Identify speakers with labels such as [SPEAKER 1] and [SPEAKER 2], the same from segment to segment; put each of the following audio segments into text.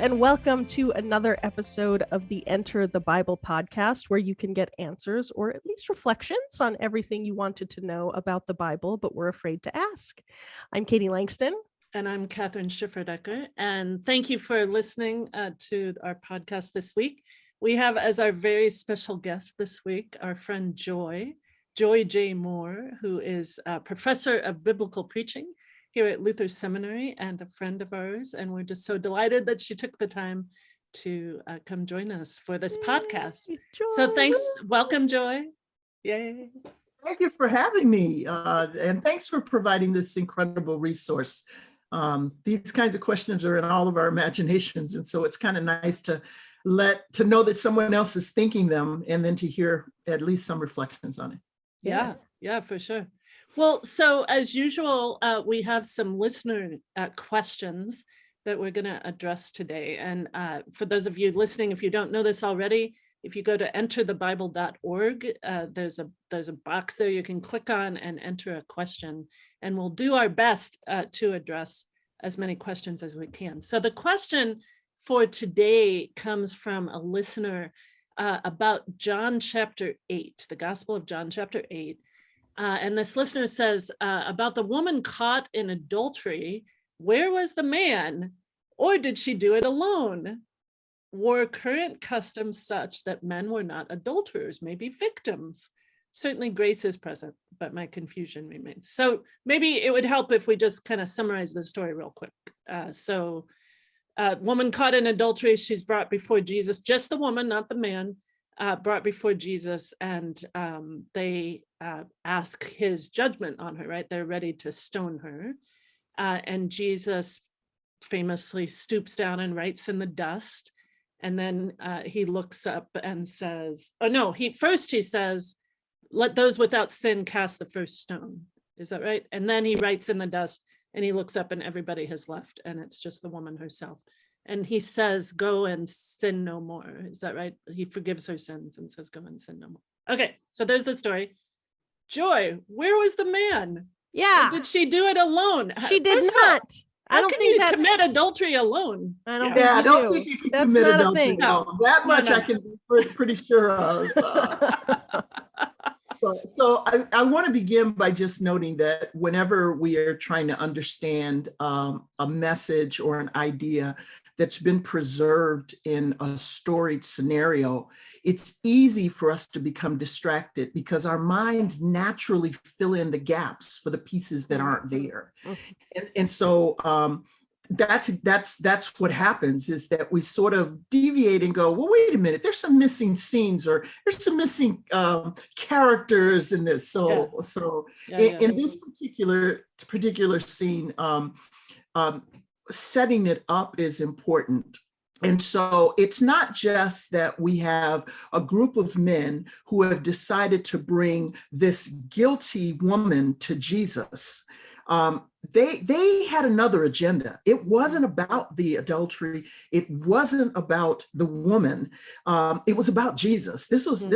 [SPEAKER 1] and welcome to another episode of the Enter the Bible podcast, where you can get answers or at least reflections on everything you wanted to know about the Bible, but were afraid to ask. I'm Katie Langston.
[SPEAKER 2] And I'm Kathryn Schifferdecker. And thank you for listening to our podcast this week. We have as our very special guest this week, our friend Joy J. Moore, who is a professor of biblical preaching here at Luther Seminary and a friend of ours. And we're just so delighted that she took the time to come join us for this podcast.
[SPEAKER 1] Joy.
[SPEAKER 2] So thanks. Welcome, Joy. Yay.
[SPEAKER 3] Thank you for having me. And thanks for providing this incredible resource. These kinds of questions are in all of our imaginations. And so it's kind of nice to know that someone else is thinking them and then to hear at least some reflections on it.
[SPEAKER 2] Yeah, for sure. Well, so as usual, we have some listener questions that we're going to address today. And for those of you listening, if you don't know this already, if you go to enterthebible.org, there's a box there you can click on and enter a question. And we'll do our best to address as many questions as we can. So the question for today comes from a listener about John chapter 8, the Gospel of John chapter 8. And this listener says, about the woman caught in adultery, where was the man? Or did she do it alone? Were current customs such that men were not adulterers, maybe victims? Certainly grace is present, but my confusion remains. So maybe it would help if we just kind of summarize the story real quick. Woman caught in adultery, she's brought before Jesus, just the woman, not the man, brought before Jesus, and they ask his judgment on her, right? They're ready to stone her. And Jesus famously stoops down and writes in the dust. And then he looks up and says, he says, let those without sin cast the first stone. Is that right? And then he writes in the dust and he looks up and everybody has left and it's just the woman herself. And he says, go and sin no more. Is that right? He forgives her sins and says, go and sin no more. Okay, so there's the story. Joy, where was the man?
[SPEAKER 1] Yeah.
[SPEAKER 2] Or did she do it alone?
[SPEAKER 1] She did not.
[SPEAKER 2] I don't think you commit adultery alone.
[SPEAKER 1] I don't
[SPEAKER 3] think you can commit adultery alone. That much I can be pretty sure of. So I want to begin by just noting that whenever we are trying to understand a message or an idea that's been preserved in a storied scenario, it's easy for us to become distracted because our minds naturally fill in the gaps for the pieces that aren't there. And so that's what happens, is that we sort of deviate and go, well, wait a minute, there's some missing scenes or there's some missing characters in this. In this particular scene, setting it up is important. And so it's not just that we have a group of men who have decided to bring this guilty woman to Jesus. They had another agenda. It wasn't about the adultery. It wasn't about the woman. It was about Jesus. This was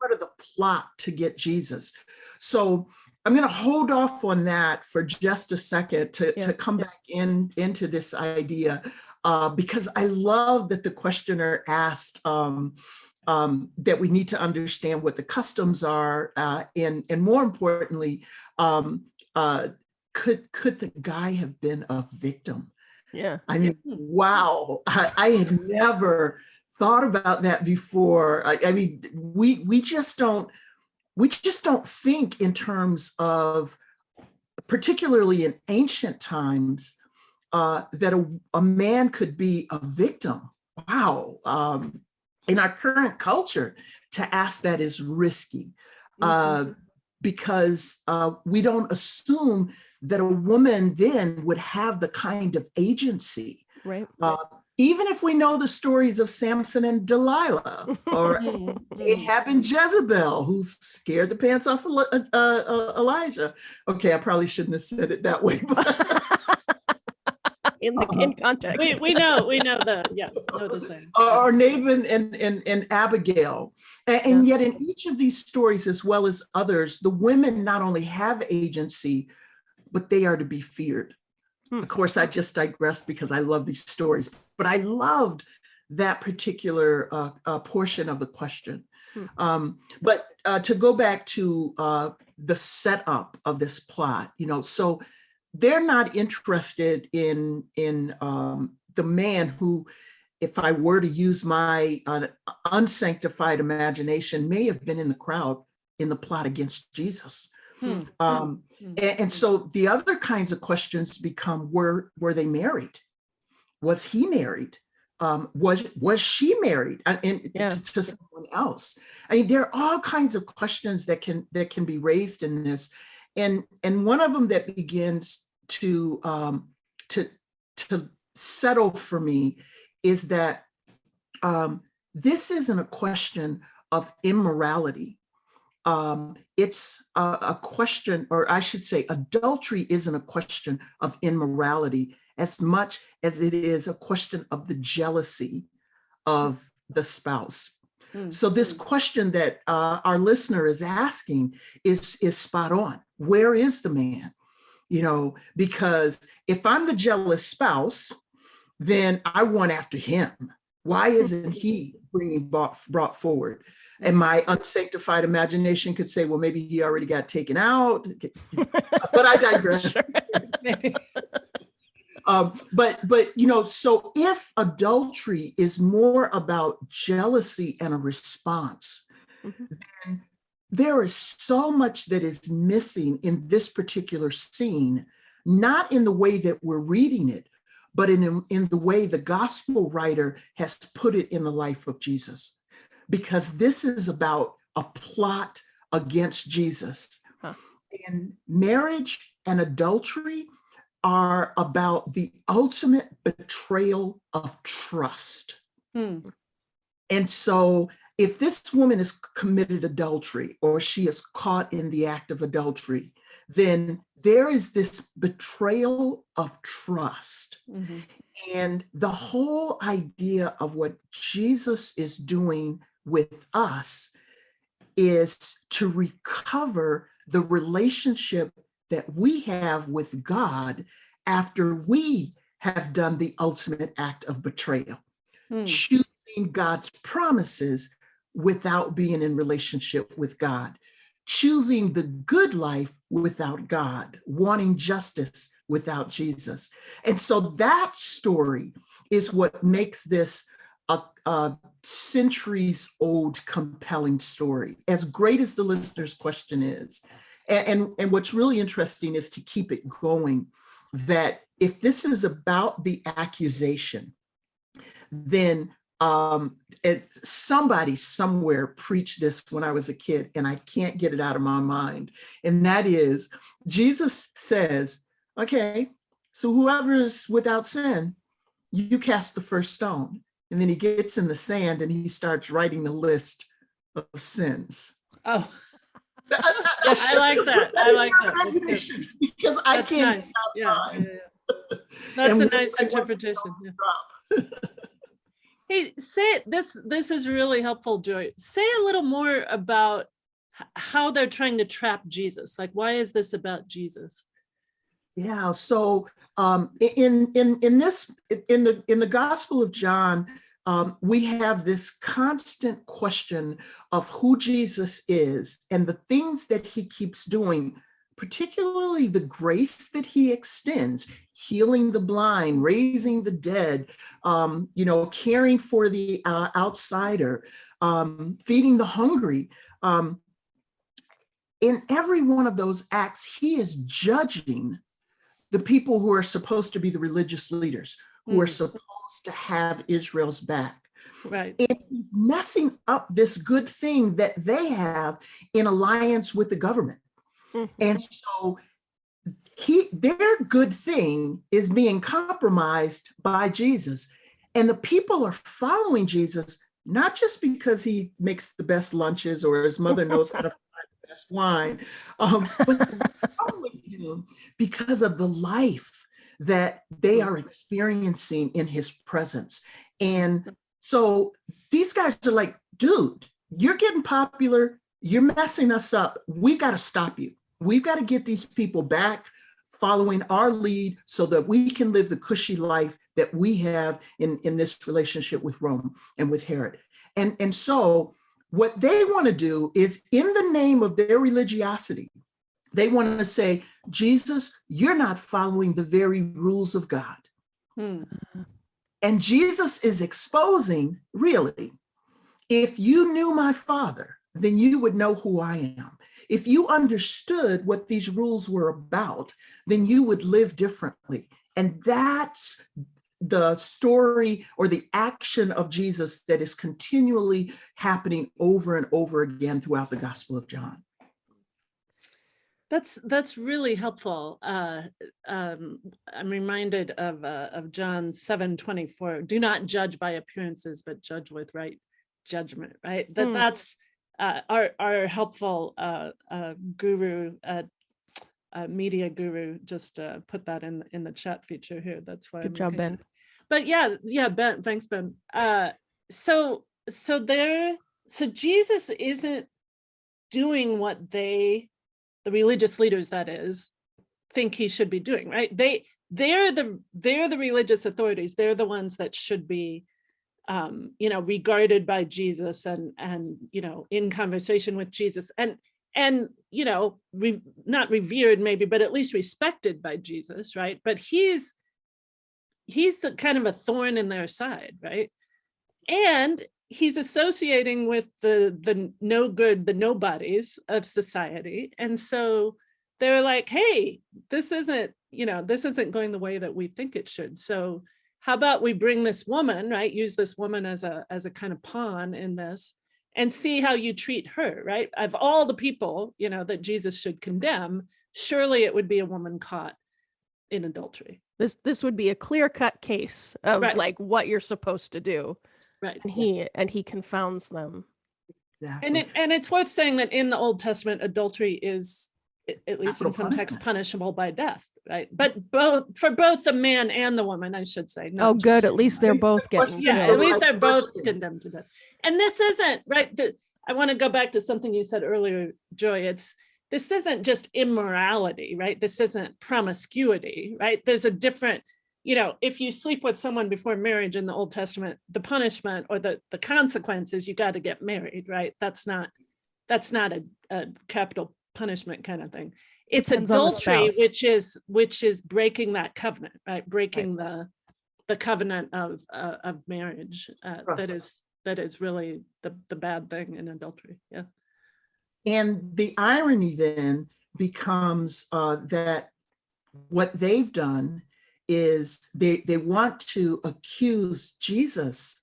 [SPEAKER 3] part of the plot to get Jesus. So I'm going to hold off on that for just a second to come back into this idea, because I love that the questioner asked that we need to understand what the customs are, and more importantly, could the guy have been a victim?
[SPEAKER 1] Yeah.
[SPEAKER 3] I mean, wow. I had never thought about that before. I mean, we just don't think in terms of, particularly in ancient times, that a man could be a victim. Wow. In our current culture, to ask that is risky, because we don't assume that a woman then would have the kind of agency.
[SPEAKER 1] Right.
[SPEAKER 3] Even if we know the stories of Samson and Delilah, or Ahab and Jezebel, who scared the pants off Elijah. Okay, I probably shouldn't have said it that way. But
[SPEAKER 1] in context.
[SPEAKER 2] We know the same.
[SPEAKER 3] Or Nabal and Abigail. And yet in each of these stories, as well as others, the women not only have agency, but they are to be feared. Of course, I just digressed because I love these stories, but I loved that particular portion of the question. But to go back to the setup of this plot, so they're not interested in the man who, if I were to use my unsanctified imagination, may have been in the crowd in the plot against Jesus. And so the other kinds of questions become, were they married? Was he married? Was she married to someone else? I mean, there are all kinds of questions that can be raised in this, and one of them that begins to settle for me is that this isn't a question of immorality. It's a question, or I should say, adultery isn't a question of immorality as much as it is a question of the jealousy of the spouse. So this question that our listener is asking is spot on. Where is the man? Because if I'm the jealous spouse, then I want after him. Why isn't he brought forward? And my unsanctified imagination could say, well, maybe he already got taken out. But I digress. But so if adultery is more about jealousy and a response, then there is so much that is missing in this particular scene, not in the way that we're reading it, but in the way the gospel writer has put it in the life of Jesus. Because this is about a plot against Jesus. And marriage and adultery are about the ultimate betrayal of trust. And so if this woman has committed adultery, or she is caught in the act of adultery, then there is this betrayal of trust. And the whole idea of what Jesus is doing with us is to recover the relationship that we have with God after we have done the ultimate act of betrayal, choosing God's promises without being in relationship with God, choosing the good life without God, wanting justice without Jesus. And so that story is what makes this a centuries old compelling story, as great as the listener's question is. And what's really interesting is to keep it going, that if this is about the accusation, then somebody somewhere preached this when I was a kid, and I can't get it out of my mind. And that is, Jesus says, okay, so whoever is without sin, you cast the first stone. And then he gets in the sand and he starts writing a list of sins.
[SPEAKER 2] Oh, I like that. I like that.
[SPEAKER 3] Because I can't.
[SPEAKER 2] Nice. Yeah. That's a nice interpretation. Yeah. Hey, say this is really helpful, Joy. Say a little more about how they're trying to trap Jesus. Like, why is this about Jesus?
[SPEAKER 3] Yeah. So in the Gospel of John, we have this constant question of who Jesus is and the things that he keeps doing, particularly the grace that he extends, healing the blind, raising the dead, caring for the outsider, feeding the hungry. In every one of those acts, he is judging the people who are supposed to be the religious leaders, who are supposed to have Israel's back.
[SPEAKER 2] Right.
[SPEAKER 3] And he's messing up this good thing that they have in alliance with the government. And so their good thing is being compromised by Jesus. And the people are following Jesus, not just because he makes the best lunches or his mother knows how to find the best wine, but following him because of the life that they are experiencing in his presence. And so these guys are like, dude, you're getting popular. You're messing us up. We've got to stop you. We've got to get these people back following our lead so that we can live the cushy life that we have in this relationship with Rome and with Herod. And so what they want to do is, in the name of their religiosity, they want to say, Jesus, you're not following the very rules of God. And Jesus is exposing, really, if you knew my Father, then you would know who I am. If you understood what these rules were about, then you would live differently. And that's the story or the action of Jesus that is continually happening over and over again throughout the Gospel of John.
[SPEAKER 2] That's really helpful. I'm reminded of John 7:24. Do not judge by appearances, but judge with right judgment. Right. That's our helpful guru, media guru, just put that in the chat feature here. That's why.
[SPEAKER 1] Good job, Ben.
[SPEAKER 2] But yeah, Ben. Thanks, Ben. So Jesus isn't doing what the religious leaders, that is, think he should be doing, right? They're the religious authorities. They're the ones that should be, regarded by Jesus and in conversation with Jesus and not revered maybe, but at least respected by Jesus, right? But he's a kind of a thorn in their side, right? And he's associating with the no good, the nobodies of society. And so they're like, hey, this isn't going the way that we think it should. So how about we bring this woman, right? Use this woman as a kind of pawn in this and see how you treat her, right? Of all the people, that Jesus should condemn, surely it would be a woman caught in adultery.
[SPEAKER 1] This would be a clear-cut case of like what you're supposed to do.
[SPEAKER 2] Right.
[SPEAKER 1] And he confounds them.
[SPEAKER 3] Exactly.
[SPEAKER 2] And it's worth saying that in the Old Testament, adultery is, at least in some texts, punishable by death, right? But for both the man and the woman, I should say.
[SPEAKER 1] Oh, good. At least they're both getting.
[SPEAKER 2] At least they're both condemned to death. And this isn't right. I want to go back to something you said earlier, Joy. This isn't just immorality, right? This isn't promiscuity, right? There's a different. If you sleep with someone before marriage in the Old Testament, the punishment or the consequence is you got to get married, right? That's not a capital punishment kind of thing. It's adultery, which is breaking that covenant, right? Breaking the covenant of marriage. That is really the bad thing in adultery. Yeah.
[SPEAKER 3] And the irony then becomes that what they've done is they want to accuse Jesus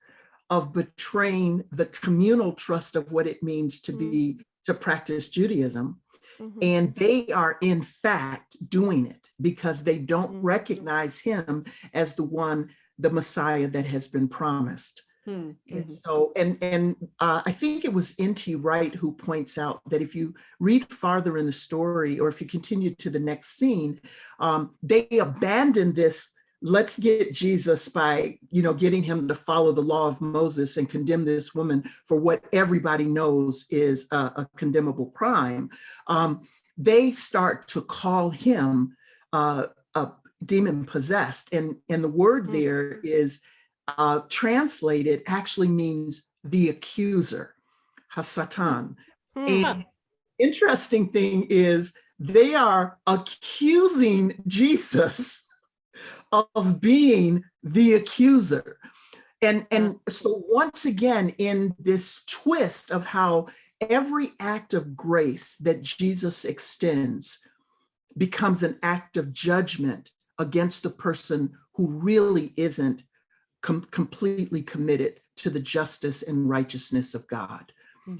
[SPEAKER 3] of betraying the communal trust of what it means to practice Judaism. And they are in fact doing it because they don't recognize him as the Messiah that has been promised. And so, I think it was N.T. Wright who points out that if you read farther in the story, or if you continue to the next scene, they abandon this, let's get Jesus by, getting him to follow the law of Moses and condemn this woman for what everybody knows is a condemnable crime. They start to call him a demon possessed. And the word there is translated actually means the accuser, Hasatan. And interesting thing is they are accusing Jesus of being the accuser. And so once again, in this twist of how every act of grace that Jesus extends becomes an act of judgment against the person who really isn't completely committed to the justice and righteousness of God.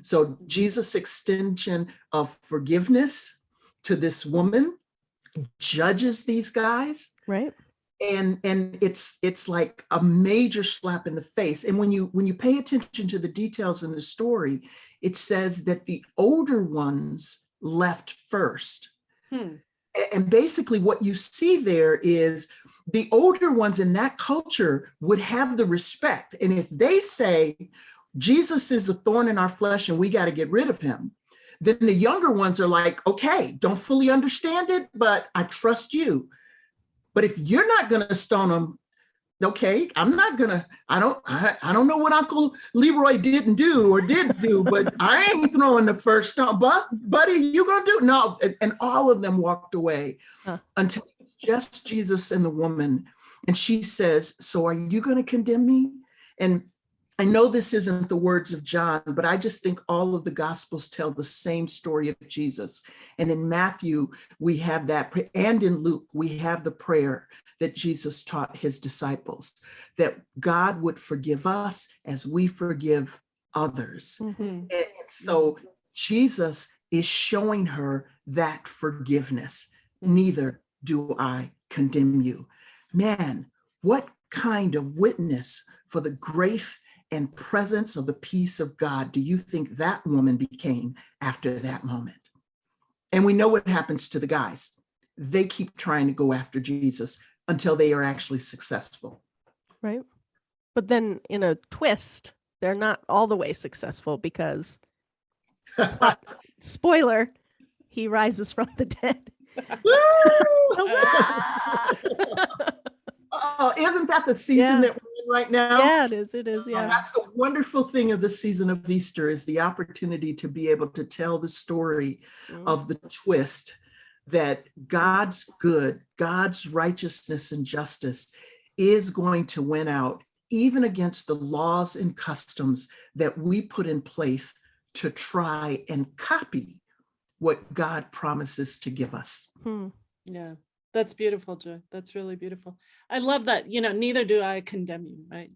[SPEAKER 3] So Jesus' extension of forgiveness to this woman judges these guys.
[SPEAKER 1] Right.
[SPEAKER 3] And it's like a major slap in the face. And when you pay attention to the details in the story, it says that the older ones left first. And basically what you see there is the older ones in that culture would have the respect. And if they say, Jesus is a thorn in our flesh and we got to get rid of him, then the younger ones are like, okay, don't fully understand it, but I trust you. But if you're not going to stone them, okay, I'm not gonna, I don't know what Uncle Leroy didn't do or did do, but I ain't throwing the first stone. But buddy, you gonna do? No. And all of them walked away until it's just Jesus and the woman. And she says, so are you gonna condemn me? And I know this isn't the words of John, but I just think all of the Gospels tell the same story of Jesus. And in Matthew, we have that, and in Luke, we have the prayer that Jesus taught his disciples, that God would forgive us as we forgive others. And so Jesus is showing her that forgiveness. Neither do I condemn you. Man, what kind of witness for the grace and presence of the peace of God do you think that woman became after that moment? And we know what happens to the guys. They keep trying to go after Jesus until they are actually successful.
[SPEAKER 1] Right. But then in a twist, they're not all the way successful because, spoiler, he rises from the dead.
[SPEAKER 3] Oh, isn't that the season that we're in right now?
[SPEAKER 1] Yeah, it is. It is. Yeah.
[SPEAKER 3] That's the wonderful thing of the season of Easter, is the opportunity to be able to tell the story of the twist that God's good, God's righteousness and justice is going to win out, even against the laws and customs that we put in place to try and copy what God promises to give us.
[SPEAKER 2] Yeah, that's beautiful, Joy. That's really beautiful. I love that, neither do I condemn you, right?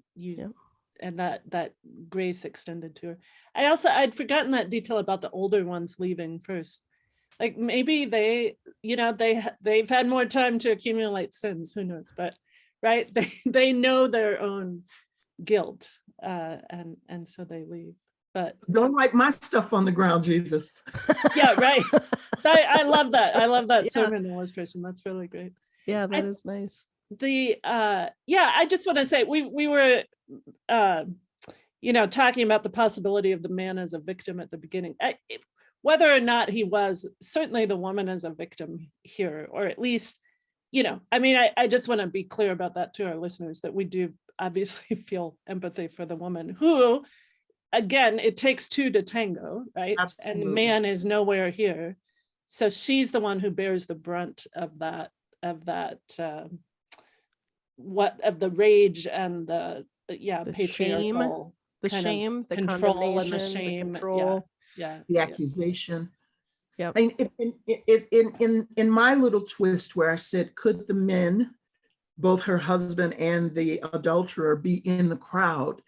[SPEAKER 2] And that grace extended to her. I'd forgotten that detail about the older ones leaving first. Like maybe they've had more time to accumulate sins, who knows, but right, they know their own guilt, and so they leave. But
[SPEAKER 3] don't write my stuff on the ground, Jesus.
[SPEAKER 2] Yeah, right. I love that. I love that sermon illustration. That's really great.
[SPEAKER 1] Yeah, that is nice.
[SPEAKER 2] I just want to say we were talking about the possibility of the man as a victim at the beginning. Whether or not he was, certainly the woman is a victim here, or at least, I just want to be clear about that to our listeners, that we do obviously feel empathy for the woman who, again, it takes two to tango, right?
[SPEAKER 3] Absolutely.
[SPEAKER 2] And the man is nowhere here. So she's the one who bears the brunt of the rage and the patriarchal
[SPEAKER 1] shame, the
[SPEAKER 2] control and the
[SPEAKER 1] condemnation,
[SPEAKER 2] shame.
[SPEAKER 1] the control.
[SPEAKER 3] The accusation.
[SPEAKER 1] Yeah.
[SPEAKER 3] In my little twist where I said, could the men, both her husband and the adulterer, be in the crowd?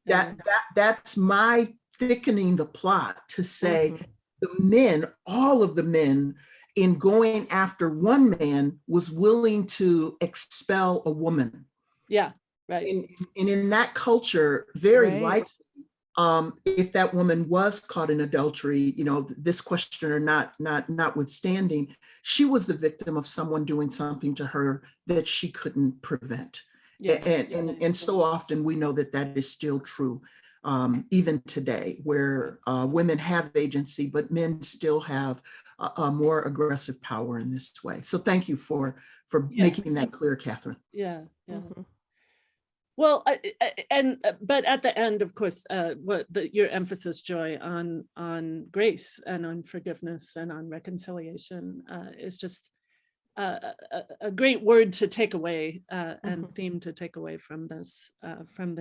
[SPEAKER 3] That's my thickening the plot to say the men, all of the men, in going after one man, was willing to expel a woman.
[SPEAKER 2] Yeah, right.
[SPEAKER 3] And in that culture, very likely, if that woman was caught in adultery, this questioner notwithstanding, she was the victim of someone doing something to her that she couldn't prevent. And so often we know that is still true, even today, where women have agency, but men still have a more aggressive power in this way. So thank you for making that clear, Kathryn.
[SPEAKER 2] Yeah. Well, but at the end, of course, your emphasis, Joy, on grace and on forgiveness and on reconciliation is just a great word to take away and theme to take away from this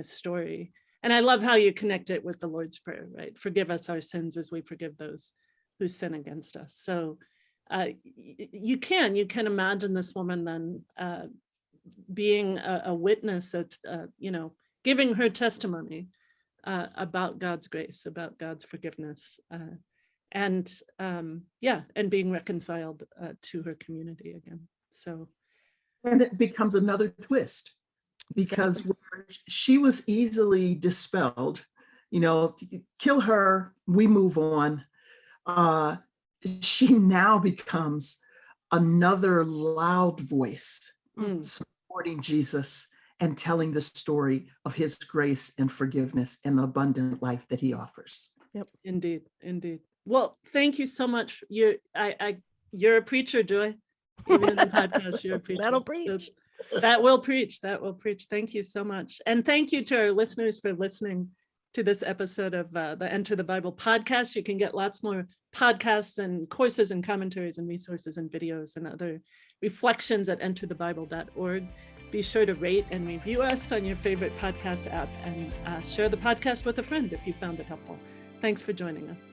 [SPEAKER 2] story. And I love how you connect it with the Lord's Prayer, right? Forgive us our sins as we forgive those who sin against us. So you can imagine this woman then being a witness at, giving her testimony about God's grace, about God's forgiveness, and being reconciled to her community again. So,
[SPEAKER 3] and it becomes another twist, because she was easily dispelled, kill her, we move on. She now becomes another loud voice supporting Jesus and telling the story of his grace and forgiveness and the abundant life that he offers.
[SPEAKER 2] Yep, indeed. Well, thank you so much. You're a preacher, Joy. Even in the podcast, you're a preacher.
[SPEAKER 1] That'll preach.
[SPEAKER 2] So that will preach. That will preach. Thank you so much. And thank you to our listeners for listening to this episode of the Enter the Bible podcast. You can get lots more podcasts and courses and commentaries and resources and videos and other reflections at enterthebible.org. Be sure to rate and review us on your favorite podcast app, and share the podcast with a friend if you found it helpful. Thanks for joining us.